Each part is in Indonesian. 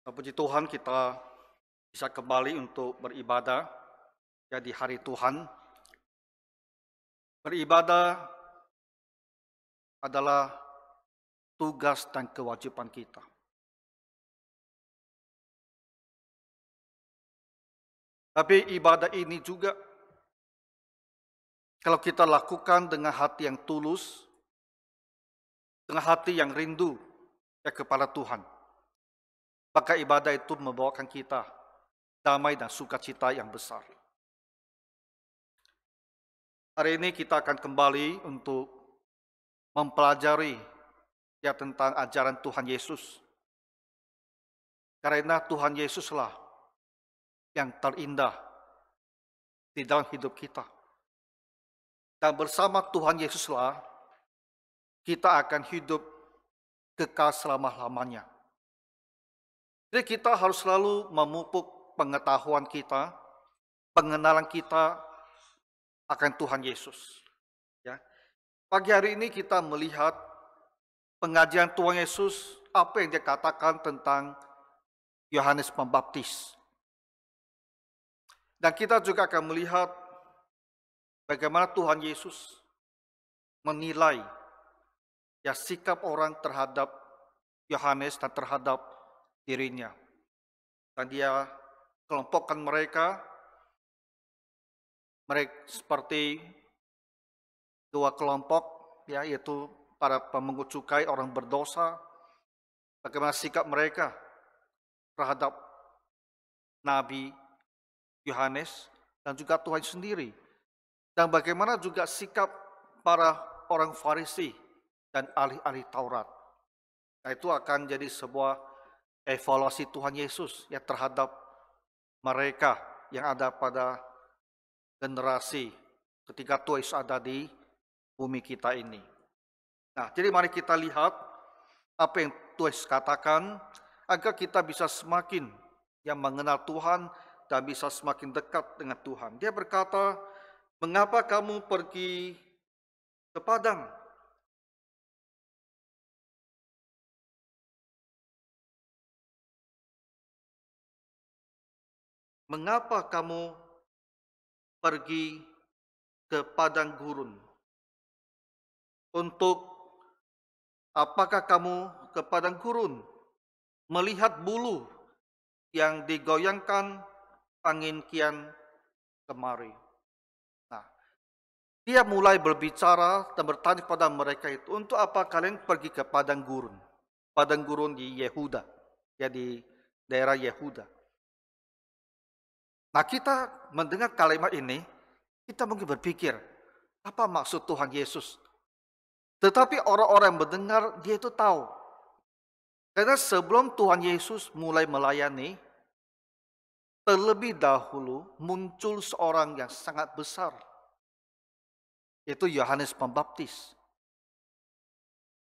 Puji Tuhan kita bisa kembali untuk beribadah ya di hari Tuhan. Beribadah adalah tugas dan kewajiban kita. Tapi ibadah ini juga kalau kita lakukan dengan hati yang tulus, dengan hati yang rindu ya kepada Tuhan, maka ibadah itu membawakan kita damai dan sukacita yang besar. Hari ini kita akan kembali untuk mempelajari ya tentang ajaran Tuhan Yesus. Karena Tuhan Yesuslah yang terindah di dalam hidup kita. Dan bersama Tuhan Yesuslah kita akan hidup kekal selama-lamanya. Jadi kita harus selalu memupuk pengetahuan kita, pengenalan kita akan Tuhan Yesus. Ya. Pagi hari ini kita melihat pengajian Tuhan Yesus, apa yang dia katakan tentang Yohanes Pembaptis. Dan kita juga akan melihat bagaimana Tuhan Yesus menilai ya sikap orang terhadap Yohanes dan terhadap dirinya. Dan dia kelompokkan mereka seperti dua kelompok, ya, yaitu para pemungut cukai, orang berdosa. Bagaimana sikap mereka terhadap Nabi Yohanes dan juga Tuhan sendiri. Dan bagaimana juga sikap para orang Farisi dan ahli-ahli Taurat. Nah, itu akan jadi sebuah evaluasi Tuhan Yesus ya terhadap mereka yang ada pada generasi ketika Tuhan Yesus ada di bumi kita ini. Nah, jadi mari kita lihat apa yang Tuhan Yesus katakan agar kita bisa semakin yang mengenal Tuhan dan bisa semakin dekat dengan Tuhan. Dia berkata, "Mengapa kamu pergi ke padang? Mengapa kamu pergi ke padang gurun? Untuk apakah kamu ke padang gurun? Melihat bulu yang digoyangkan angin kian kemari." Nah, dia mulai berbicara dan bertanya pada mereka itu, untuk apa kalian pergi ke padang gurun? Padang gurun di Yehuda, ya di daerah Yehuda. Nah, kita mendengar kalimat ini, kita mungkin berpikir, apa maksud Tuhan Yesus? Tetapi orang-orang yang mendengar, dia itu tahu. Karena sebelum Tuhan Yesus mulai melayani, terlebih dahulu muncul seorang yang sangat besar, yaitu Yohanes Pembaptis.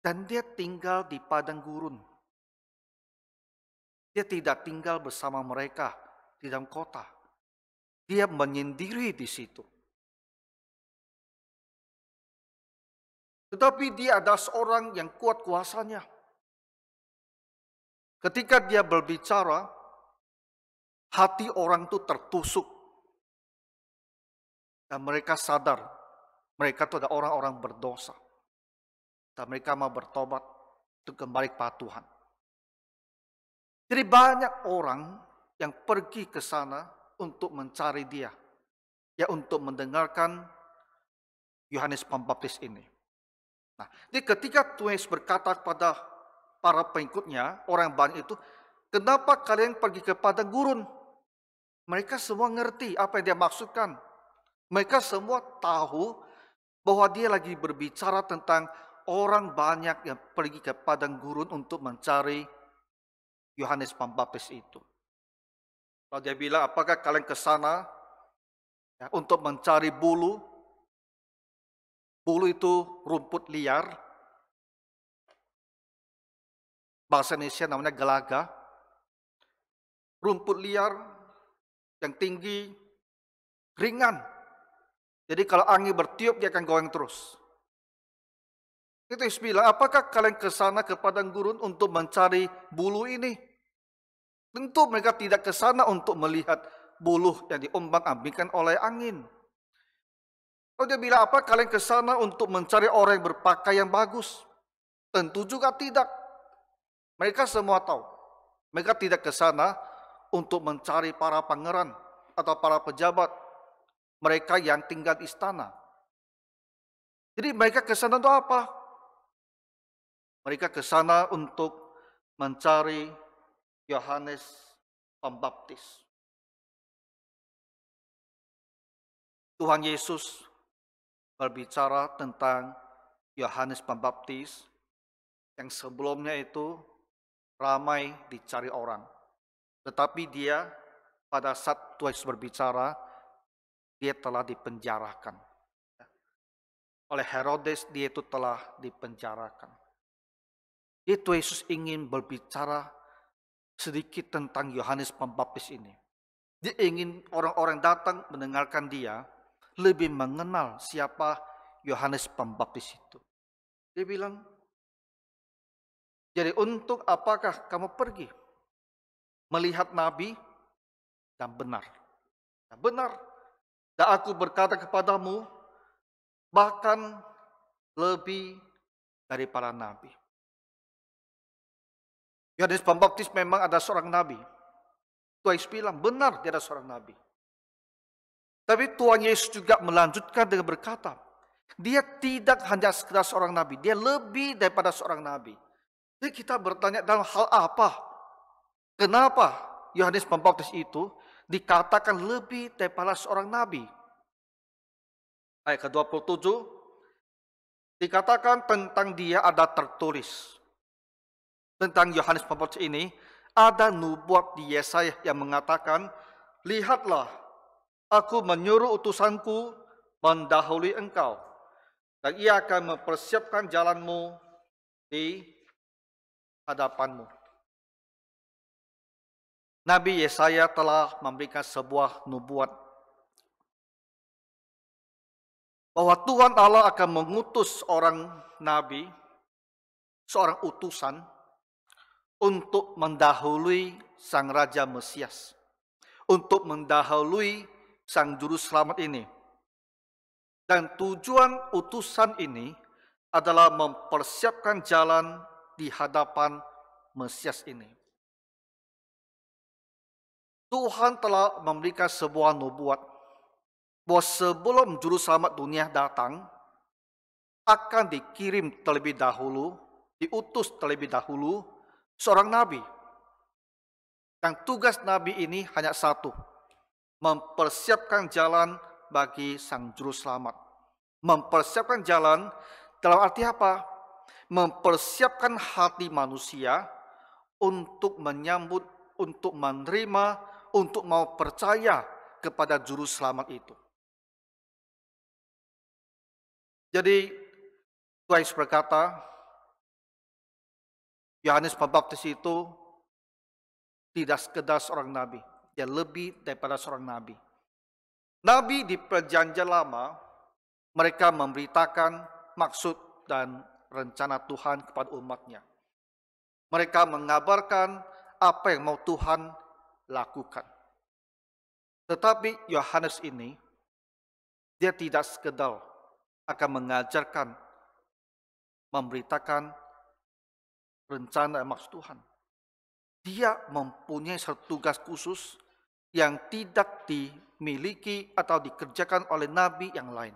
Dan dia tinggal di padang gurun. Dia tidak tinggal bersama mereka di dalam kota. Dia menyendiri di situ. Tetapi dia adalah seorang yang kuat kuasanya. Ketika dia berbicara, hati orang itu tertusuk. Dan mereka sadar, mereka itu adalah orang-orang berdosa. Dan mereka mau bertobat untuk kembali kepada Tuhan. Jadi banyak orang yang pergi ke sana untuk mencari dia. Ya, untuk mendengarkan Yohanes Pembaptis ini. Nah, jadi ketika Tuhan Yesus berkata kepada para pengikutnya, orang banyak itu, kenapa kalian pergi ke padang gurun? Mereka semua ngerti apa yang dia maksudkan. Mereka semua tahu bahwa dia lagi berbicara tentang orang banyak yang pergi ke padang gurun untuk mencari Yohanes Pembaptis itu. Lalu dia bilang, apakah kalian ke sana ya, untuk mencari bulu? Bulu itu rumput liar. Bahasa Indonesia namanya gelaga. Rumput liar yang tinggi, ringan. Jadi kalau angin bertiup, dia akan goyang terus. Itu Yesus bilang, apakah kalian ke sana ke padang gurun untuk mencari bulu ini? Tentu mereka tidak ke sana untuk melihat buluh yang diombang-ambingkan oleh angin. Kalau dia bilang apa? Kalian ke sana untuk mencari orang yang berpakaian bagus. Tentu juga tidak. Mereka semua tahu. Mereka tidak ke sana untuk mencari para pangeran atau para pejabat. Mereka yang tinggal di istana. Jadi mereka ke sana untuk apa? Mereka ke sana untuk mencari Yohanes Pembaptis. Tuhan Yesus berbicara tentang Yohanes Pembaptis yang sebelumnya itu ramai dicari orang. Tetapi dia pada saat Tuhan Yesus berbicara, dia telah dipenjarakan. Oleh Herodes dia itu telah dipenjarakan. Jadi Tuhan Yesus ingin berbicara sedikit tentang Yohanes Pembaptis ini. Dia ingin orang-orang datang mendengarkan dia, lebih mengenal siapa Yohanes Pembaptis itu. Dia bilang, jadi untuk apakah kamu pergi melihat nabi dan benar? Dan benar. Dan aku berkata kepadamu, bahkan lebih daripada nabi. Yohanes Pembaptis memang ada seorang nabi. Tuhan Yesus bilang, benar dia ada seorang nabi. Tapi Tuhan Yesus juga melanjutkan dengan berkata, dia tidak hanya sekedar seorang nabi, dia lebih daripada seorang nabi. Jadi kita bertanya dalam hal apa? Kenapa Yohanes Pembaptis itu dikatakan lebih daripada seorang nabi? Ayat ke-27, dikatakan tentang dia ada tertulis. Tentang Yohanes Pembaptis ini, ada nubuat di Yesaya yang mengatakan, lihatlah, aku menyuruh utusanku mendahului engkau, dan ia akan mempersiapkan jalanmu di hadapanmu. Nabi Yesaya telah memberikan sebuah nubuat bahwa Tuhan Allah akan mengutus seorang nabi, seorang utusan, untuk mendahului Sang Raja Mesias, untuk mendahului Sang Juru Selamat ini. Dan tujuan utusan ini adalah mempersiapkan jalan di hadapan Mesias ini. Tuhan telah memberikan sebuah nubuat bahwa sebelum Juru Selamat dunia datang, akan dikirim terlebih dahulu, diutus terlebih dahulu seorang nabi. Dan tugas nabi ini hanya satu, mempersiapkan jalan bagi Sang Juru Selamat. Mempersiapkan jalan dalam arti apa? Mempersiapkan hati manusia untuk menyambut, untuk menerima, untuk mau percaya kepada Juru Selamat itu. Jadi Tuhan Yesus berkata, Yohanes Pembaptis itu tidak sekedar seorang nabi, dia lebih daripada seorang nabi. Nabi di Perjanjian Lama, mereka memberitakan maksud dan rencana Tuhan kepada umatnya. Mereka mengabarkan apa yang mau Tuhan lakukan. Tetapi Yohanes ini, dia tidak sekedar akan mengajarkan, memberitakan rencana dan maksud Tuhan. Dia mempunyai satu tugas khusus yang tidak dimiliki atau dikerjakan oleh nabi yang lain.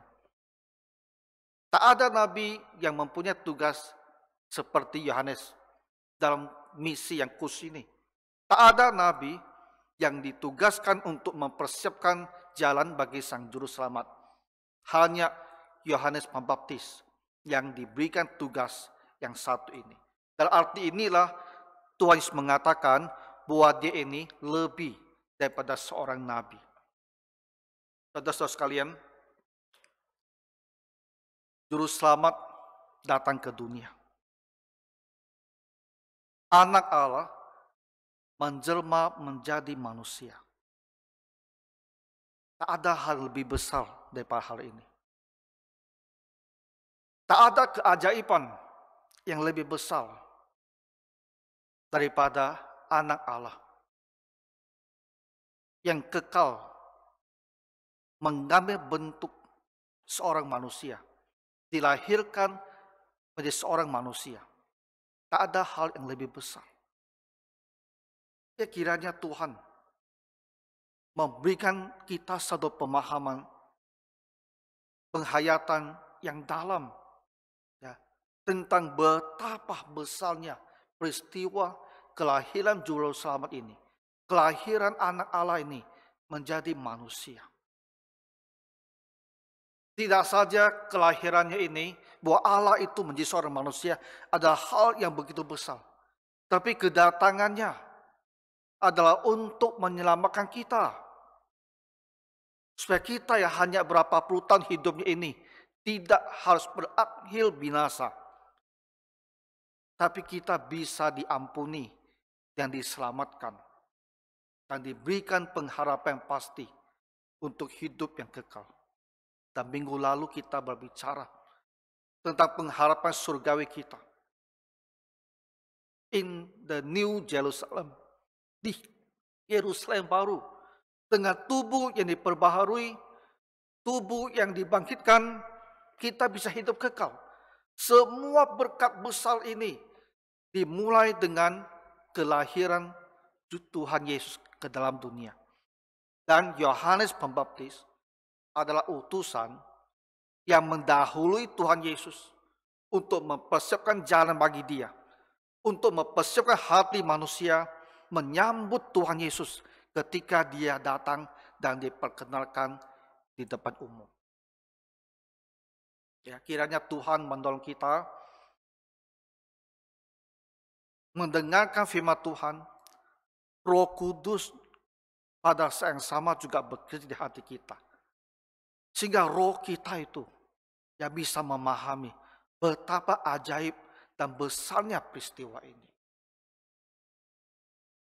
Tak ada nabi yang mempunyai tugas seperti Yohanes dalam misi yang khusus ini. Tak ada nabi yang ditugaskan untuk mempersiapkan jalan bagi Sang Juru Selamat. Hanya Yohanes Pembaptis yang diberikan tugas yang satu ini. Dalam arti inilah Tuhan Yesus mengatakan bahwa dia ini lebih daripada seorang nabi. Saudara-saudara sekalian, Juru Selamat datang ke dunia. Anak Allah menjelma menjadi manusia. Tak ada hal lebih besar daripada hal ini. Tak ada keajaiban yang lebih besar daripada anak Allah yang kekal mengambil bentuk seorang manusia, dilahirkan menjadi seorang manusia. Tak ada hal yang lebih besar. Ya kiranya Tuhan memberikan kita satu pemahaman, penghayatan yang dalam ya, tentang betapa besarnya peristiwa kelahiran Juru Selamat ini. Kelahiran anak Allah ini menjadi manusia. Tidak saja kelahirannya ini, bahwa Allah itu menjadi seorang manusia, adalah hal yang begitu besar. Tapi kedatangannya adalah untuk menyelamatkan kita. Supaya kita yang hanya berapa puluh tahun hidupnya ini, tidak harus berakhir binasa. Tapi kita bisa diampuni dan diselamatkan. Dan diberikan pengharapan yang pasti untuk hidup yang kekal. Dan minggu lalu kita berbicara tentang pengharapan surgawi kita. In the New Jerusalem. Di Yerusalem baru. Dengan tubuh yang diperbaharui, tubuh yang dibangkitkan, kita bisa hidup kekal. Semua berkat besar ini dimulai dengan kelahiran Tuhan Yesus ke dalam dunia. Dan Yohanes Pembaptis adalah utusan yang mendahului Tuhan Yesus untuk mempersiapkan jalan bagi dia, untuk mempersiapkan hati manusia menyambut Tuhan Yesus ketika dia datang dan diperkenalkan di depan umum. Ya, kiranya Tuhan menolong kita mendengarkan firman Tuhan. Roh Kudus pada saat yang sama juga bekerja di hati kita. Sehingga roh kita itu yang bisa memahami betapa ajaib dan besarnya peristiwa ini.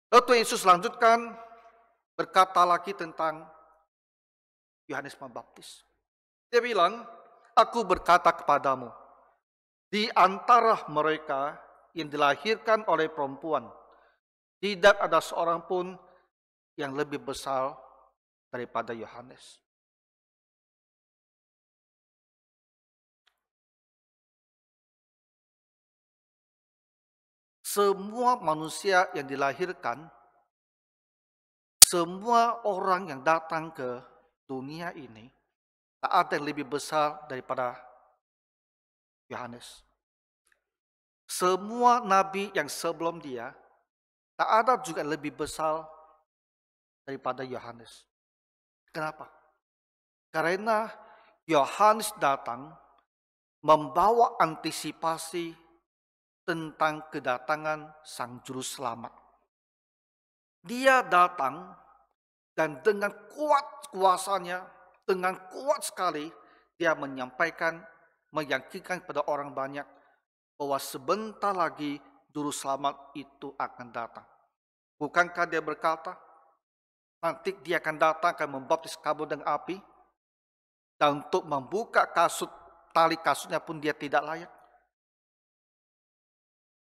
Lalu Yesus lanjutkan berkata lagi tentang Yohanes Pembaptis. Dia bilang, aku berkata kepadamu, di antara mereka yang dilahirkan oleh perempuan, tidak ada seorang pun yang lebih besar daripada Yohanes. Semua manusia yang dilahirkan, semua orang yang datang ke dunia ini, tak ada yang lebih besar daripada Yohanes. Semua nabi yang sebelum dia, tak ada juga yang lebih besar daripada Yohanes. Kenapa? Karena Yohanes datang membawa antisipasi tentang kedatangan Sang Juru Selamat. Dia datang dan dengan kuat kuasanya, dengan kuat sekali, dia menyampaikan, meyakinkan kepada orang banyak bahwa sebentar lagi Juru Selamat itu akan datang. Bukankah dia berkata, nanti dia akan datang, akan membaptis kamu dengan api, dan untuk membuka kasut, tali kasutnya pun dia tidak layak.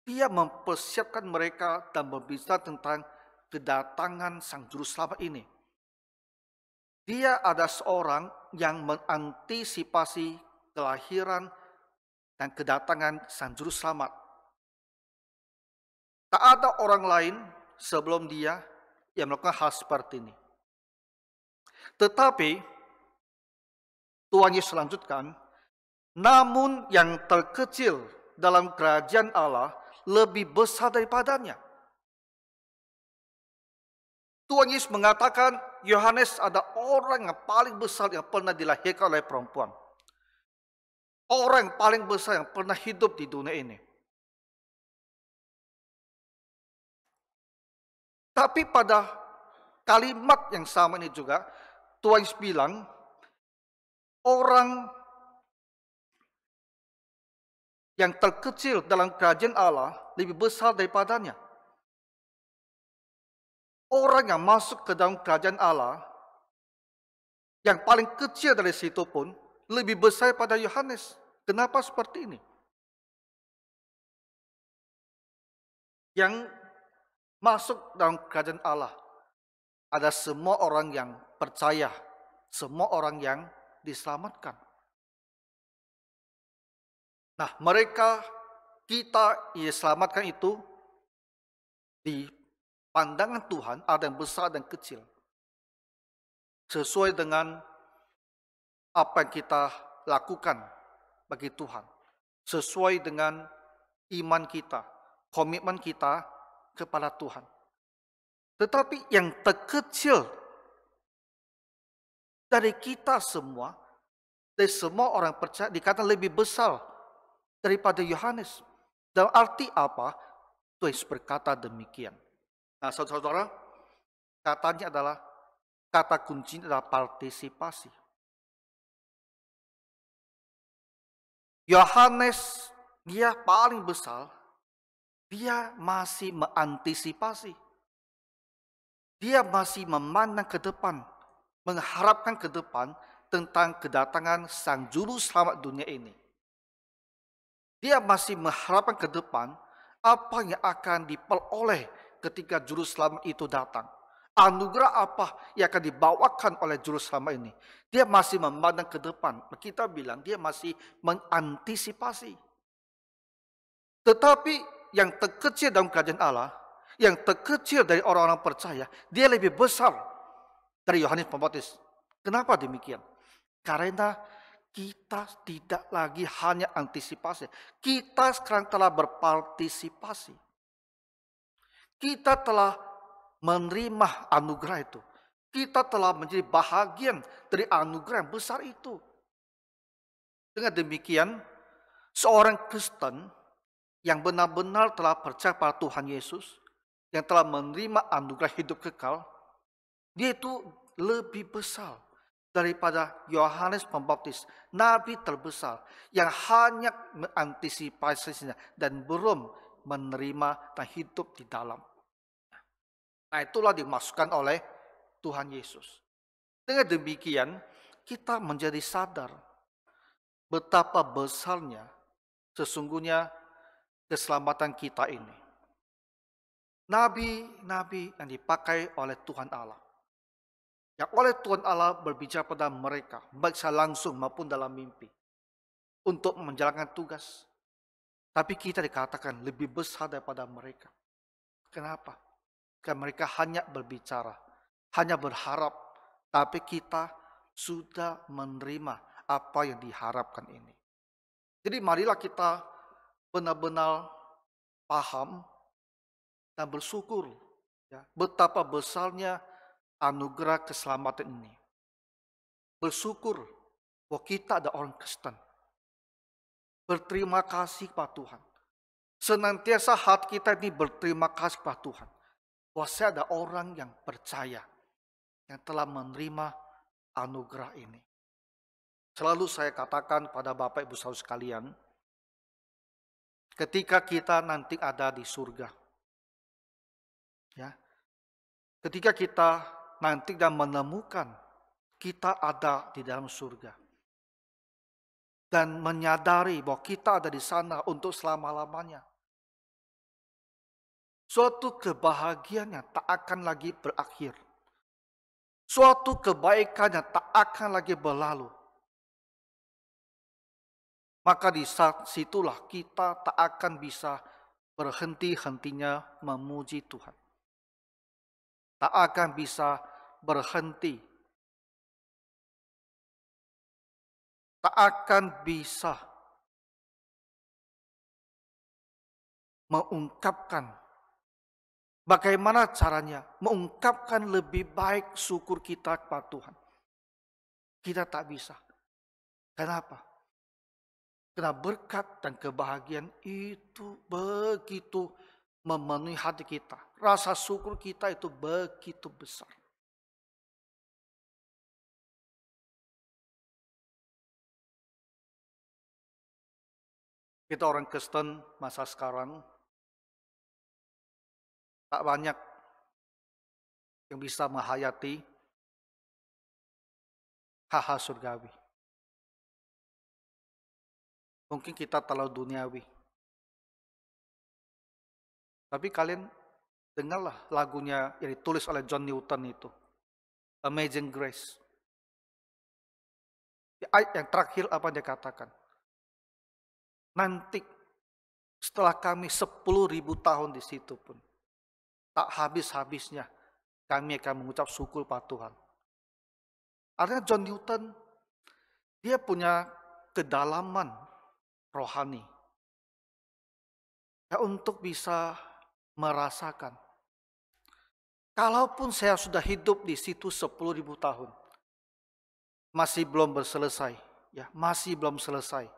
Dia mempersiapkan mereka dan berbicara tentang kedatangan Sang Juru Selamat ini. Dia ada seorang yang mengantisipasi kelahiran dan kedatangan Sang Juru Selamat. Tak ada orang lain sebelum dia yang melakukan hal seperti ini. Tetapi Tuhan Yesus lanjutkan, namun yang terkecil dalam kerajaan Allah lebih besar daripadanya. Tuhan Yesus mengatakan Yohanes ada orang yang paling besar yang pernah dilahirkan oleh perempuan. Orang yang paling besar yang pernah hidup di dunia ini. Tapi pada kalimat yang sama ini juga, Tuhan Yesus bilang, orang yang terkecil dalam kerajaan Allah lebih besar daripadanya. Orang yang masuk ke dalam kerajaan Allah, yang paling kecil dari situ pun, lebih besar pada Yohanes. Kenapa seperti ini? Yang masuk dalam kerajaan Allah ada semua orang yang percaya, semua orang yang diselamatkan. Nah, mereka kita yang diselamatkan itu di pandangan Tuhan ada yang besar dan kecil. Sesuai dengan apa yang kita lakukan bagi Tuhan. Sesuai dengan iman kita, komitmen kita kepada Tuhan. Tetapi yang terkecil dari kita semua, dari semua orang percaya, dikatakan lebih besar daripada Yohanes. Dalam arti apa? Tuhan Yesus berkata demikian. Nah, saudara-saudara, katanya adalah, kata kunci adalah partisipasi. Yohanes, dia paling besar, dia masih mengantisipasi. Dia masih memandang ke depan, mengharapkan ke depan tentang kedatangan Sang Juru Selamat dunia ini. Dia masih mengharapkan ke depan apa yang akan diperoleh ketika Juru Selamat itu datang. Anugerah apa yang akan dibawakan oleh Juru Selamat ini. Dia masih memandang ke depan. Kita bilang dia masih mengantisipasi. Tetapi yang terkecil dalam kerajaan Allah, yang terkecil dari orang-orang percaya, dia lebih besar dari Yohanes Pembaptis. Kenapa demikian? Karena kita tidak lagi hanya antisipasi. Kita sekarang telah berpartisipasi. Kita telah menerima anugerah itu. Kita telah menjadi bahagian dari anugerah yang besar itu. Dengan demikian, seorang Kristen yang benar-benar telah percaya pada Tuhan Yesus, yang telah menerima anugerah hidup kekal, dia itu lebih besar daripada Yohanes Pembaptis, nabi terbesar yang hanya mengantisipasinya dan belum menerima dan hidup di dalam. Nah, itulah dimasukkan oleh Tuhan Yesus. Dengan demikian, kita menjadi sadar betapa besarnya sesungguhnya keselamatan kita ini. Nabi-nabi yang dipakai oleh Tuhan Allah, yang oleh Tuhan Allah berbicara pada mereka, baik secara langsung maupun dalam mimpi, untuk menjalankan tugas. Tapi kita dikatakan lebih besar daripada mereka. Kenapa? Karena mereka hanya berbicara, hanya berharap, tapi kita sudah menerima apa yang diharapkan ini. Jadi marilah kita benar-benar paham dan bersyukur ya, betapa besarnya anugerah keselamatan ini. Bersyukur bahwa kita ada orang Kristen. Berterima kasih kepada Tuhan. Senantiasa hati kita ini berterima kasih kepada Tuhan. Bahwa saya ada orang yang percaya, yang telah menerima anugerah ini. Selalu saya katakan pada Bapak Ibu Saudara sekalian, ketika kita nanti ada di surga, ya, ketika kita nanti dan menemukan kita ada di dalam surga dan menyadari bahwa kita ada di sana untuk selama-lamanya, suatu kebahagiaan yang tak akan lagi berakhir, suatu kebaikan yang tak akan lagi berlalu. Maka di saat situlah kita tak akan bisa berhenti-hentinya memuji Tuhan. Tak akan bisa berhenti. Tak akan bisa mengungkapkan bagaimana caranya mengungkapkan lebih baik syukur kita kepada Tuhan. Kita tak bisa. Kenapa? Karena berkat dan kebahagiaan itu begitu memenuhi hati kita. Rasa syukur kita itu begitu besar. Kita orang Kristen masa sekarang tak banyak yang bisa menghayati hal-hal surgawi. Mungkin kita terlalu duniawi. Tapi kalian dengarlah lagunya yang ditulis oleh John Newton itu. Amazing Grace. Di ayat yang terakhir apa dia katakan? Nanti setelah kami 10.000 tahun di situ pun, tak habis-habisnya kami akan mengucap syukur pada Tuhan. Artinya John Newton, dia punya kedalaman rohani. Ya, untuk bisa merasakan. Kalaupun saya sudah hidup di situ 10.000 tahun, masih belum selesai. Ya, masih belum selesai.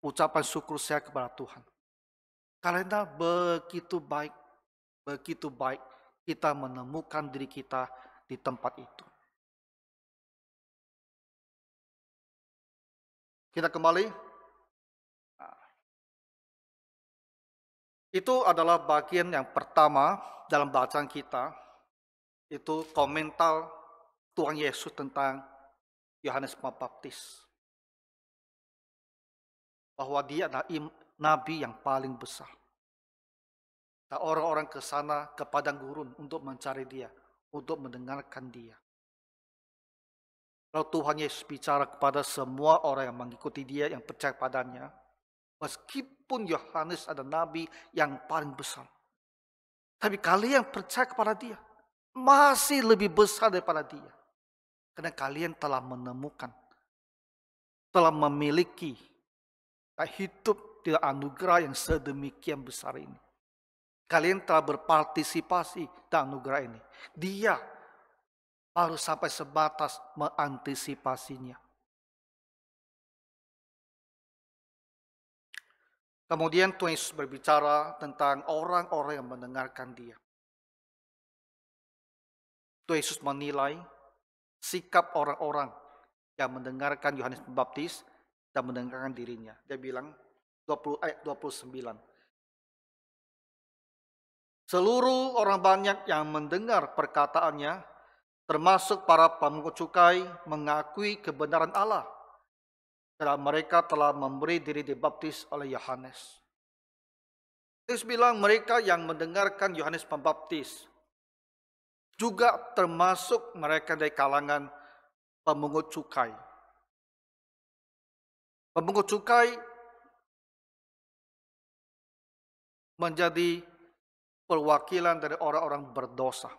Ucapan syukur saya kepada Tuhan. Karena begitu baik kita menemukan diri kita di tempat itu. Kita kembali. Itu adalah bagian yang pertama dalam bacaan kita. Itu komentar Tuhan Yesus tentang Yohanes Pembaptis. Bahwa dia adalah nabi yang paling besar. Dan orang-orang ke sana ke padang gurun untuk mencari dia, untuk mendengarkan dia. Lalu Tuhan Yesus bicara kepada semua orang yang mengikuti dia, yang percaya padanya. Meskipun Yohanes adalah nabi yang paling besar. Tapi kalian percaya kepada dia. Masih lebih besar daripada dia. Karena kalian telah menemukan. Telah memiliki. Hidup di anugerah yang sedemikian besar ini. Kalian telah berpartisipasi dalam anugerah ini. Dia baru sampai sebatas mengantisipasinya. Kemudian Tuhan Yesus berbicara tentang orang-orang yang mendengarkan dia. Tuhan Yesus menilai sikap orang-orang yang mendengarkan Yohanes Pembaptis dan mendengarkan dirinya. Dia bilang ayat 29. Seluruh orang banyak yang mendengar perkataannya, termasuk para pemungut cukai, mengakui kebenaran Allah. Dan mereka telah memberi diri dibaptis oleh Yohanes. Yesus bilang mereka yang mendengarkan Yohanes Pembaptis juga termasuk mereka dari kalangan pemungut cukai. Pemungut cukai menjadi perwakilan dari orang-orang berdosa.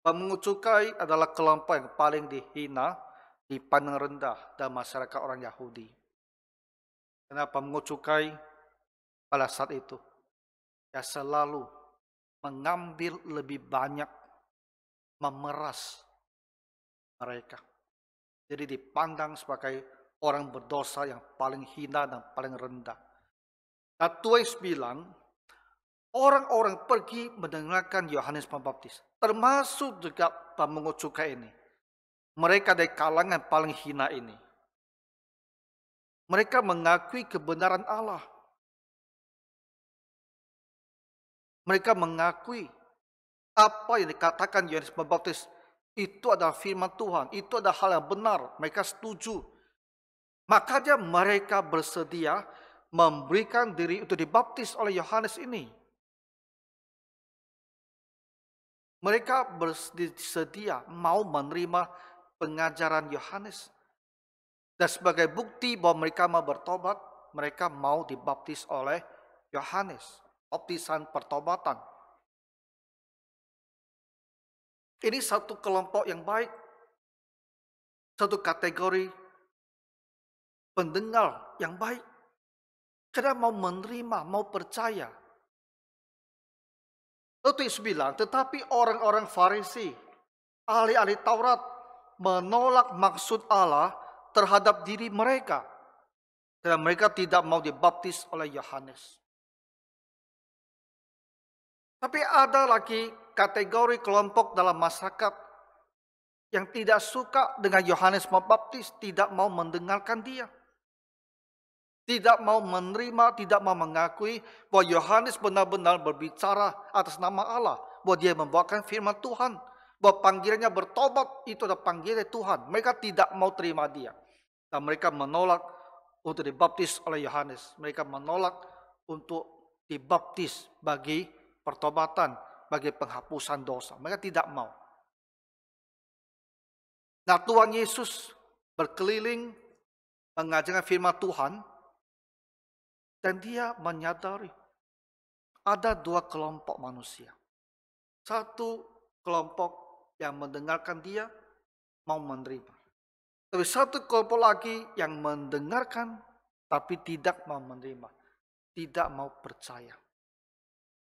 Pemungut cukai adalah kelompok yang paling dihina, dipandang rendah dalam masyarakat orang Yahudi. Karena pemungut cukai pada saat itu ya selalu mengambil lebih banyak, memeras mereka. Jadi dipandang sebagai orang berdosa yang paling hina dan paling rendah. Nah, Tuhan Yesus bilang, orang-orang pergi mendengarkan Yohanes Pembaptis, termasuk juga pemungut cukai ini. Mereka dari kalangan paling hina ini. Mereka mengakui kebenaran Allah. Mereka mengakui apa yang dikatakan Yohanes Pembaptis itu adalah firman Tuhan, itu adalah hal yang benar. Mereka setuju. Makanya mereka bersedia memberikan diri untuk dibaptis oleh Yohanes ini. Mereka bersedia mau menerima pengajaran Yohanes. Dan sebagai bukti bahwa mereka mau bertobat, mereka mau dibaptis oleh Yohanes. Baptisan pertobatan. Ini satu kelompok yang baik. Satu kategori pendengar yang baik. Karena mau menerima, mau percaya. Lalu Yesus bilang, tetapi orang-orang Farisi, ahli-ahli Taurat, menolak maksud Allah terhadap diri mereka. Karena mereka tidak mau dibaptis oleh Yohanes. Tapi ada lagi kategori kelompok dalam masyarakat yang tidak suka dengan Yohanes Pembaptis, tidak mau mendengarkan dia. Tidak mau menerima, tidak mau mengakui bahwa Yohanes benar-benar berbicara atas nama Allah. Bahwa dia membawakan firman Tuhan. Bahwa panggilannya bertobat, itu adalah panggilan Tuhan. Mereka tidak mau terima dia. Dan mereka menolak untuk dibaptis oleh Yohanes. Mereka menolak untuk dibaptis bagi pertobatan, bagi penghapusan dosa. Mereka tidak mau. Nah, Tuhan Yesus berkeliling mengajarkan firman Tuhan, dan dia menyadari ada dua kelompok manusia. Satu kelompok yang mendengarkan dia mau menerima. Tapi satu kelompok lagi yang mendengarkan tapi tidak mau menerima, tidak mau percaya.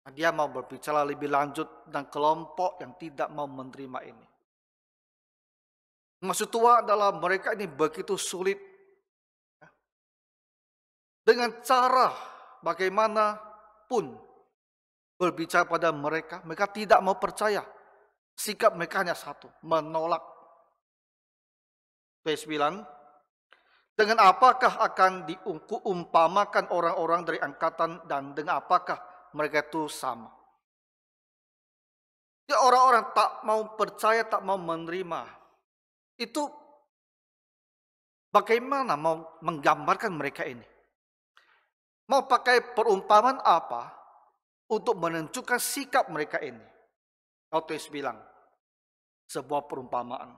Nah, dia mau berbicara lebih lanjut tentang kelompok yang tidak mau menerima ini. Maksud Tuhan adalah mereka ini begitu sulit. Dengan cara bagaimanapun berbicara pada mereka, mereka tidak mau percaya. Sikap mereka hanya satu, menolak. Yesus bilang, dengan apakah akan diumpamakan orang-orang dari angkatan dan dengan apakah mereka itu sama? Ya, orang-orang tak mau percaya, tak mau menerima. Itu bagaimana mau menggambarkan mereka ini? Mau pakai perumpamaan apa untuk menentukan sikap mereka ini? Kalau Yesus bilang, sebuah perumpamaan.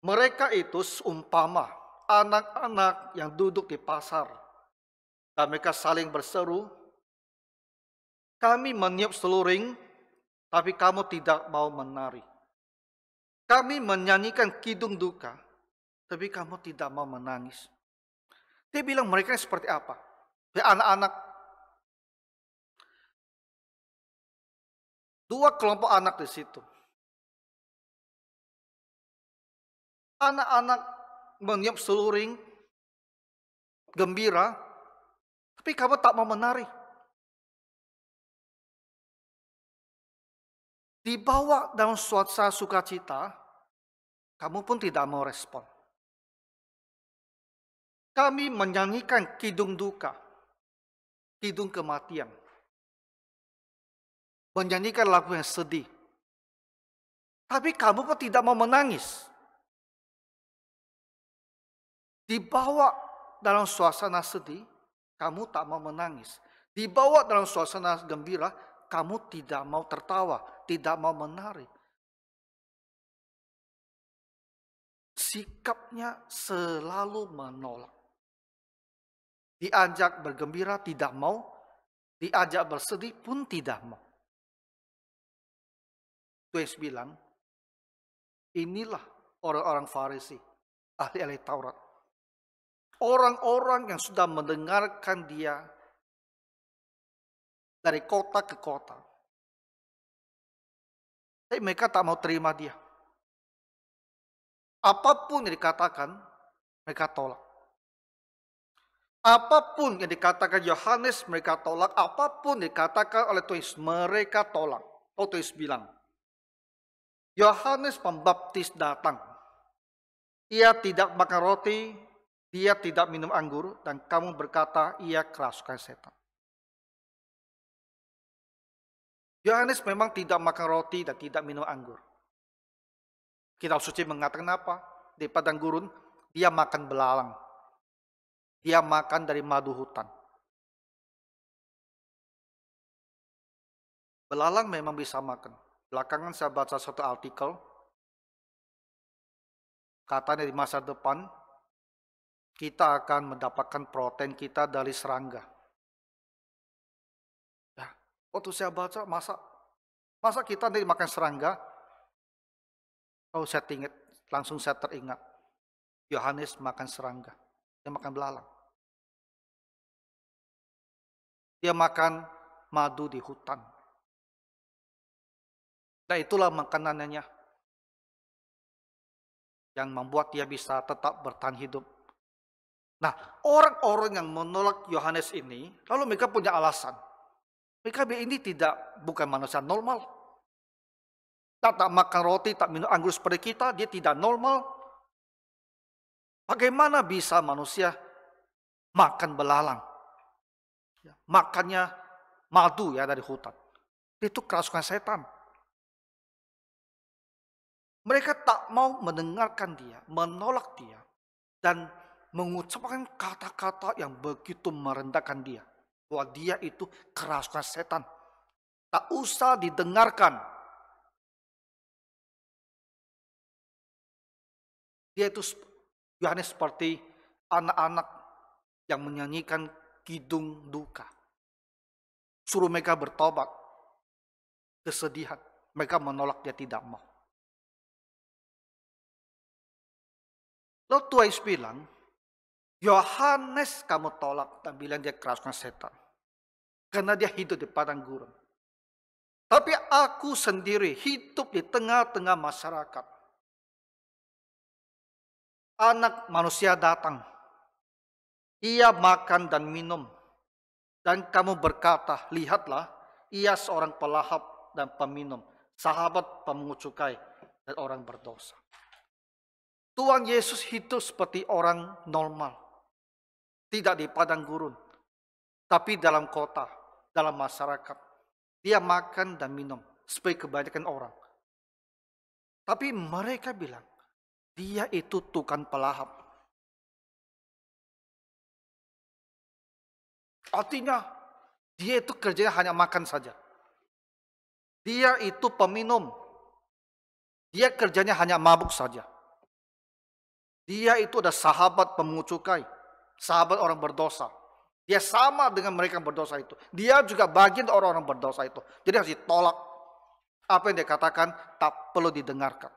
Mereka itu seumpama anak-anak yang duduk di pasar. Dan mereka saling berseru, kami meniup seluring, tapi kamu tidak mau menari. Kami menyanyikan kidung duka, tapi kamu tidak mau menangis. Dia bilang mereka seperti apa? Ya, anak-anak. Dua kelompok anak di situ. Anak-anak meniup seluring, gembira, tapi kamu tak mau menari. Dibawa dalam suasana sukacita, kamu pun tidak mau respon. Kami menyanyikan kidung duka, kidung kematian. Menyanyikan lagu yang sedih. Tapi kamu pun tidak mau menangis. Dibawa dalam suasana sedih, kamu tak mau menangis. Dibawa dalam suasana gembira, kamu tidak mau tertawa, tidak mau menari. Sikapnya selalu menolak. Diajak bergembira tidak mau, diajak bersedih pun tidak mau. Yesus bilang, inilah orang-orang Farisi, ahli-ahli Taurat. Orang-orang yang sudah mendengarkan dia dari kota ke kota. Tapi mereka tak mau terima dia. Apapun yang dikatakan, mereka tolak. Apapun yang dikatakan Yohanes, mereka tolak. Apapun yang dikatakan oleh Tuhan, mereka tolak. Oh, Tuhan bilang, Yohanes Pembaptis datang. Ia tidak makan roti, dia tidak minum anggur, dan kamu berkata, ia kerasukan setan. Yohanes memang tidak makan roti dan tidak minum anggur. Kitab suci mengatakan apa? Di padang gurun, dia makan belalang. Dia makan dari madu hutan. Belalang memang bisa makan. Belakangan saya baca satu artikel, katanya di masa depan, kita akan mendapatkan protein kita dari serangga. Ya, waktu saya baca, masa kita nanti makan serangga? Oh, saya ingat, langsung saya teringat. Yohanes makan serangga, dia makan belalang. Dia makan madu di hutan. Nah, itulah makanannya yang membuat dia bisa tetap bertahan hidup. Nah, orang-orang yang menolak Yohanes ini, lalu mereka punya alasan. Mereka ini bukan manusia normal. Tak makan roti, tak minum anggur seperti kita, dia tidak normal. Bagaimana bisa manusia makan belalang? Makannya madu ya dari hutan. Itu kerasukan setan. Mereka tak mau mendengarkan dia, menolak dia, dan mengucapkan kata-kata yang begitu merendahkan dia. Bahwa dia itu kerasukan setan. Tak usah didengarkan. Dia itu Yohanes seperti anak-anak yang menyanyikan kidung duka. Suruh mereka bertobat, kesedihan. Mereka menolak, dia tidak mau. Lalu Tuhan Yesus bilang, Yohanes kamu tolak dan bilang dia kerasnya setan. Karena dia hidup di padang gurun. Tapi aku sendiri hidup di tengah-tengah masyarakat. Anak manusia datang. Ia makan dan minum. Dan kamu berkata, lihatlah, ia seorang pelahap dan peminum, sahabat pemungut cukai dan orang berdosa. Tuhan Yesus hidup seperti orang normal. Tidak di padang gurun, tapi dalam kota, dalam masyarakat. Dia makan dan minum, seperti kebanyakan orang. Tapi mereka bilang, dia itu tukang pelahap. Artinya, dia itu kerjanya hanya makan saja. Dia itu peminum. Dia kerjanya hanya mabuk saja. Dia itu ada sahabat pemungut cukai, sahabat orang berdosa. Dia sama dengan mereka yang berdosa itu. Dia juga bagian orang-orang berdosa itu. Jadi harus ditolak. Apa yang dia katakan tak perlu didengarkan.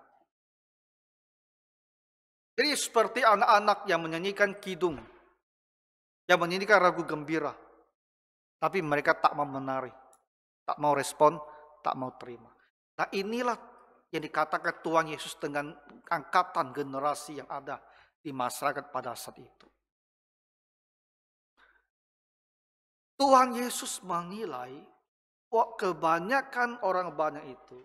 Jadi seperti anak-anak yang menyanyikan kidung, yang menyanyikan lagu gembira, tapi mereka tak mau menari, tak mau respon, tak mau terima. Nah inilah yang dikatakan Tuhan Yesus dengan angkatan generasi yang ada di masyarakat pada saat itu. Tuhan Yesus menilai kebanyakan orang banyak itu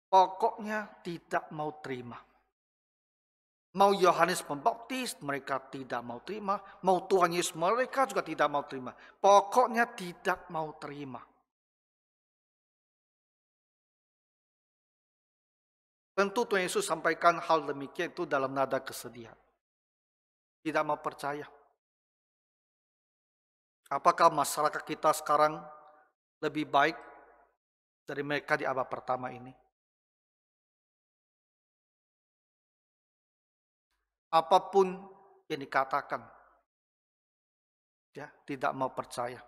pokoknya tidak mau terima. Mau Yohanes Pembaptis, mereka tidak mau terima. Mau Tuhan Yesus, mereka juga tidak mau terima. Pokoknya tidak mau terima. Tentu Tuhan Yesus sampaikan hal demikian itu dalam nada kesedihan. Tidak mau percaya. Apakah masyarakat kita sekarang lebih baik dari mereka di abad pertama ini? Apapun yang dikatakan, ya, tidak mau percaya,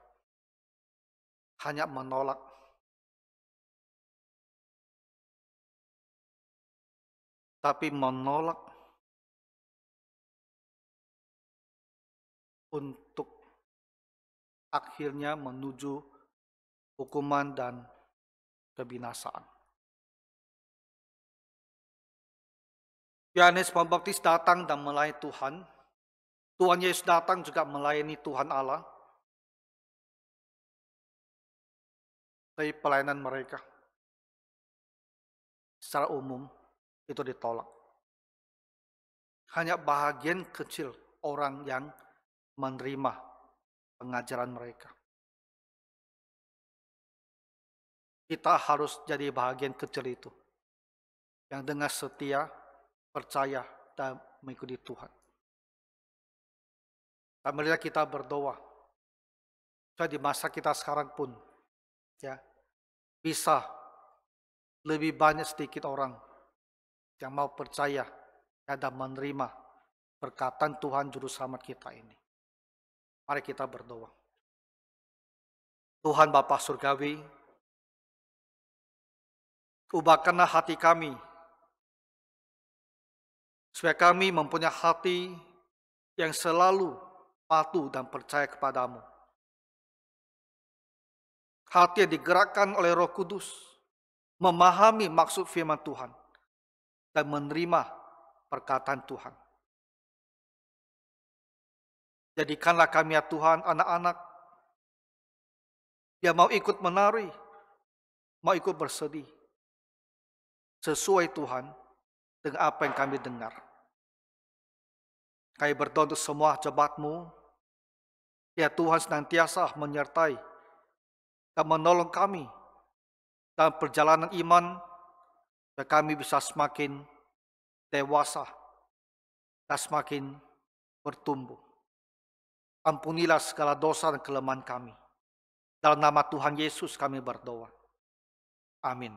hanya menolak. Tapi menolak untuk akhirnya menuju hukuman dan kebinasaan. Yohanes Pembaptis datang dan melayani Tuhan. Tuhan Yesus datang juga melayani Tuhan Allah. Tapi pelayanan mereka secara umum itu ditolak. Hanya bahagian kecil orang yang menerima pengajaran mereka. Kita harus jadi bahagian kecil itu. Yang dengan setia, percaya, dan mengikuti Tuhan. Dan marilah kita berdoa. Di masa kita sekarang pun, ya, bisa lebih banyak sedikit orang yang mau percaya dan menerima perkataan Tuhan Juru Selamat kita ini. Mari kita berdoa. Tuhan Bapa Surgawi, ubahkanlah hati kami, supaya kami mempunyai hati yang selalu patuh dan percaya kepadamu. Hati yang digerakkan oleh Roh Kudus, memahami maksud firman Tuhan, dan menerima perkataan Tuhan. Jadikanlah kami ya Tuhan anak-anak yang mau ikut menari, mau ikut bersedih, sesuai Tuhan dengan apa yang kami dengar. Kami berdoa untuk semua jemaat-Mu, ya Tuhan senantiasa menyertai dan menolong kami dalam perjalanan iman, dan kami bisa semakin dewasa dan semakin bertumbuh. Ampunilah segala dosa dan kelemahan kami. Dalam nama Tuhan Yesus kami berdoa. Amin.